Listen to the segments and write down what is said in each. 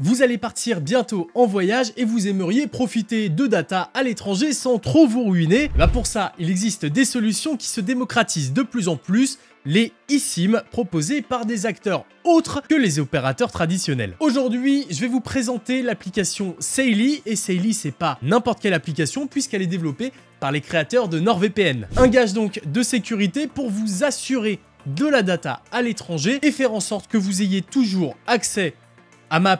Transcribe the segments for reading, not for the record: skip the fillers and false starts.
Vous allez partir bientôt en voyage et vous aimeriez profiter de data à l'étranger sans trop vous ruiner. Pour ça, il existe des solutions qui se démocratisent de plus en plus, les eSIM proposés par des acteurs autres que les opérateurs traditionnels. Aujourd'hui, je vais vous présenter l'application Saily, et Saily c'est pas n'importe quelle application puisqu'elle est développée par les créateurs de NordVPN. Un gage donc de sécurité pour vous assurer de la data à l'étranger et faire en sorte que vous ayez toujours accès à Maps,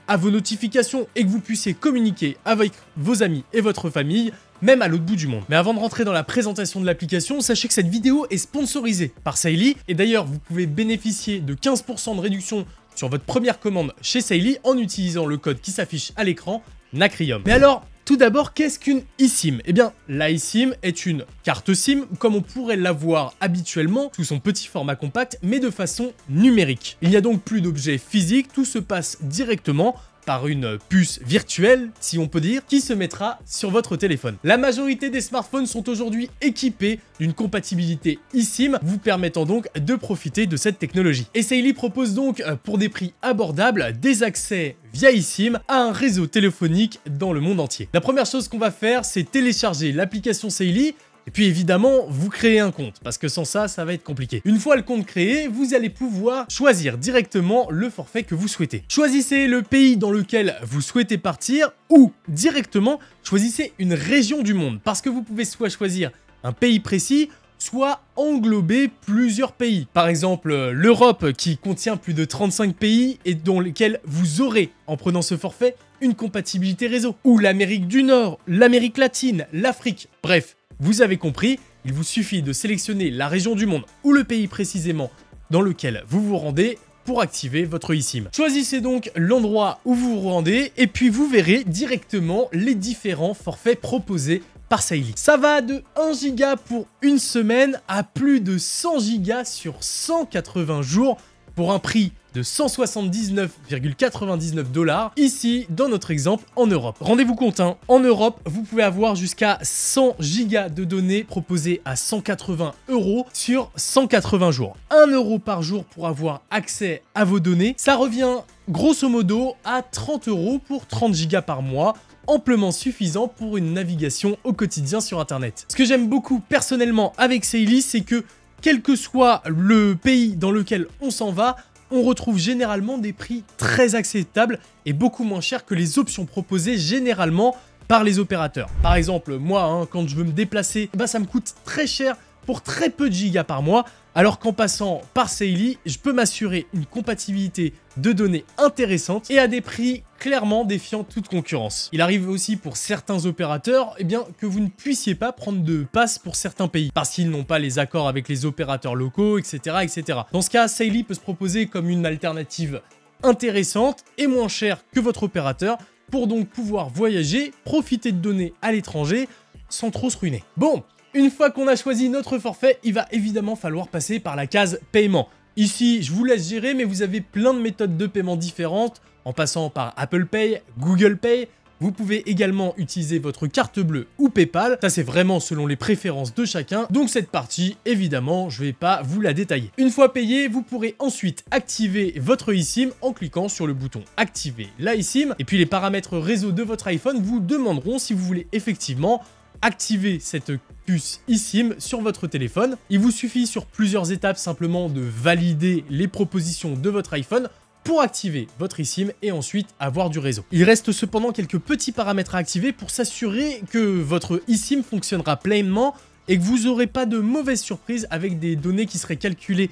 à vos notifications et que vous puissiez communiquer avec vos amis et votre famille, même à l'autre bout du monde. Mais avant de rentrer dans la présentation de l'application, sachez que cette vidéo est sponsorisée par Saily et d'ailleurs vous pouvez bénéficier de 15% de réduction sur votre première commande chez Saily en utilisant le code qui s'affiche à l'écran, Nacrium. Mais alors, tout d'abord, qu'est-ce qu'une eSIM? Eh bien, la eSIM est une carte SIM comme on pourrait l'avoir habituellement sous son petit format compact, mais de façon numérique. Il n'y a donc plus d'objets physiques, tout se passe directement par une puce virtuelle, si on peut dire, qui se mettra sur votre téléphone. La majorité des smartphones sont aujourd'hui équipés d'une compatibilité eSIM, vous permettant donc de profiter de cette technologie. Et Saily propose donc, pour des prix abordables, des accès via eSIM à un réseau téléphonique dans le monde entier. La première chose qu'on va faire, c'est télécharger l'application Saily. Et puis évidemment, vous créez un compte, parce que sans ça, ça va être compliqué. Une fois le compte créé, vous allez pouvoir choisir directement le forfait que vous souhaitez. Choisissez le pays dans lequel vous souhaitez partir, ou directement, choisissez une région du monde, parce que vous pouvez soit choisir un pays précis, soit englober plusieurs pays. Par exemple, l'Europe qui contient plus de 35 pays et dans lesquels vous aurez, en prenant ce forfait, une compatibilité réseau. Ou l'Amérique du Nord, l'Amérique latine, l'Afrique, bref. Vous avez compris, il vous suffit de sélectionner la région du monde ou le pays précisément dans lequel vous vous rendez pour activer votre eSIM. Choisissez donc l'endroit où vous vous rendez et puis vous verrez directement les différents forfaits proposés par Saily. Ça va de 1 Go pour une semaine à plus de 100 Go sur 180 jours pour un prix de 179,99 $, ici dans notre exemple en Europe. Rendez-vous compte, hein, en Europe, vous pouvez avoir jusqu'à 100 Go de données proposées à 180 € sur 180 jours. 1 € par jour pour avoir accès à vos données, ça revient grosso modo à 30 € pour 30 Go par mois, amplement suffisant pour une navigation au quotidien sur internet. Ce que j'aime beaucoup personnellement avec Saily, c'est que quel que soit le pays dans lequel on s'en va, on retrouve généralement des prix très acceptables et beaucoup moins chers que les options proposées généralement par les opérateurs. Par exemple, moi, quand je veux me déplacer, ça me coûte très cher pour très peu de gigas par mois, alors qu'en passant par Saily, je peux m'assurer une compatibilité de données intéressante et à des prix clairement défiant toute concurrence. Il arrive aussi pour certains opérateurs que vous ne puissiez pas prendre de passe pour certains pays parce qu'ils n'ont pas les accords avec les opérateurs locaux, etc., etc. Dans ce cas, Saily peut se proposer comme une alternative intéressante et moins chère que votre opérateur pour donc pouvoir voyager, profiter de données à l'étranger sans trop se ruiner. Bon, une fois qu'on a choisi notre forfait, il va évidemment falloir passer par la case paiement. Ici, je vous laisse gérer, mais vous avez plein de méthodes de paiement différentes, en passant par Apple Pay, Google Pay. Vous pouvez également utiliser votre carte bleue ou PayPal. Ça, c'est vraiment selon les préférences de chacun. Donc cette partie, évidemment, je ne vais pas vous la détailler. Une fois payé, vous pourrez ensuite activer votre eSIM en cliquant sur le bouton « Activer la eSIM ». Et puis les paramètres réseau de votre iPhone vous demanderont si vous voulez effectivement activer cette puce eSIM sur votre téléphone. Il vous suffit sur plusieurs étapes simplement de valider les propositions de votre iPhone pour activer votre eSIM et ensuite avoir du réseau. Il reste cependant quelques petits paramètres à activer pour s'assurer que votre eSIM fonctionnera pleinement et que vous n'aurez pas de mauvaises surprises avec des données qui seraient calculées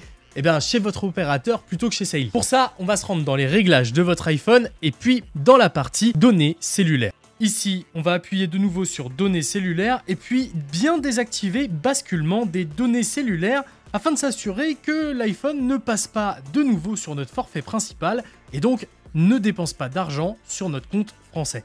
chez votre opérateur plutôt que chez Saily. Pour ça, on va se rendre dans les réglages de votre iPhone et puis dans la partie données cellulaires. Ici, on va appuyer de nouveau sur données cellulaires et puis bien désactiver basculement des données cellulaires afin de s'assurer que l'iPhone ne passe pas de nouveau sur notre forfait principal et donc ne dépense pas d'argent sur notre compte français.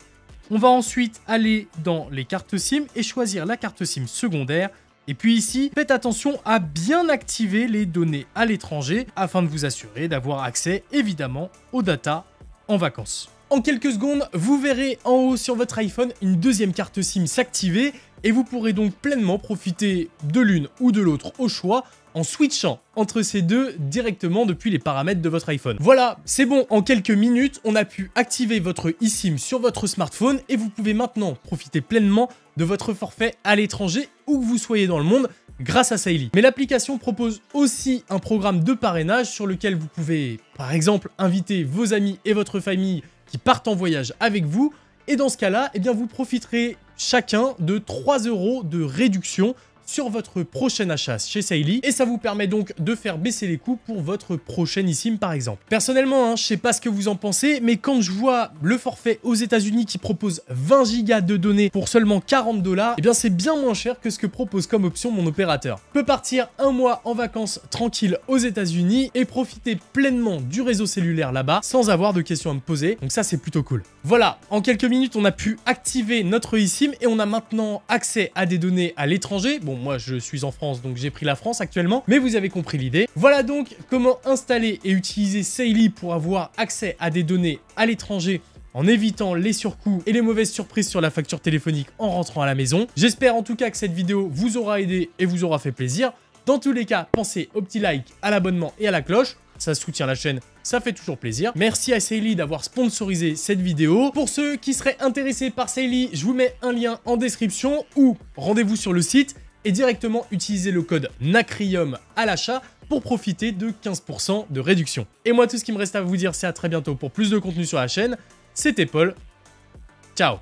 On va ensuite aller dans les cartes SIM et choisir la carte SIM secondaire. Et puis ici, faites attention à bien activer les données à l'étranger afin de vous assurer d'avoir accès évidemment aux data en vacances. En quelques secondes, vous verrez en haut sur votre iPhone une deuxième carte SIM s'activer et vous pourrez donc pleinement profiter de l'une ou de l'autre au choix en switchant entre ces deux directement depuis les paramètres de votre iPhone. Voilà, c'est bon, en quelques minutes, on a pu activer votre eSIM sur votre smartphone et vous pouvez maintenant profiter pleinement de votre forfait à l'étranger où que vous soyez dans le monde grâce à Saily. Mais l'application propose aussi un programme de parrainage sur lequel vous pouvez, par exemple, inviter vos amis et votre famille qui partent en voyage avec vous. Et dans ce cas-là, eh bien, vous profiterez chacun de 3 € de réduction sur votre prochain achat chez Saily et ça vous permet donc de faire baisser les coûts pour votre prochaine eSIM par exemple. Personnellement, je sais pas ce que vous en pensez, mais quand je vois le forfait aux États-Unis qui propose 20 Go de données pour seulement 40 $, eh bien c'est bien moins cher que ce que propose comme option mon opérateur. Je peux partir un mois en vacances tranquille aux États-Unis et profiter pleinement du réseau cellulaire là-bas sans avoir de questions à me poser, donc ça c'est plutôt cool. Voilà, en quelques minutes on a pu activer notre eSIM et on a maintenant accès à des données à l'étranger. Bon, moi je suis en France donc j'ai pris la France actuellement, mais vous avez compris l'idée. Voilà donc comment installer et utiliser Saily pour avoir accès à des données à l'étranger en évitant les surcoûts et les mauvaises surprises sur la facture téléphonique en rentrant à la maison. J'espère en tout cas que cette vidéo vous aura aidé et vous aura fait plaisir. Dans tous les cas, pensez au petit like, à l'abonnement et à la cloche. Ça soutient la chaîne, ça fait toujours plaisir. Merci à Saily d'avoir sponsorisé cette vidéo. Pour ceux qui seraient intéressés par Saily, je vous mets un lien en description ou rendez-vous sur le site et directement utilisez le code NACRIUM à l'achat pour profiter de 15% de réduction. Et moi, tout ce qui me reste à vous dire, c'est à très bientôt pour plus de contenu sur la chaîne. C'était Paul. Ciao.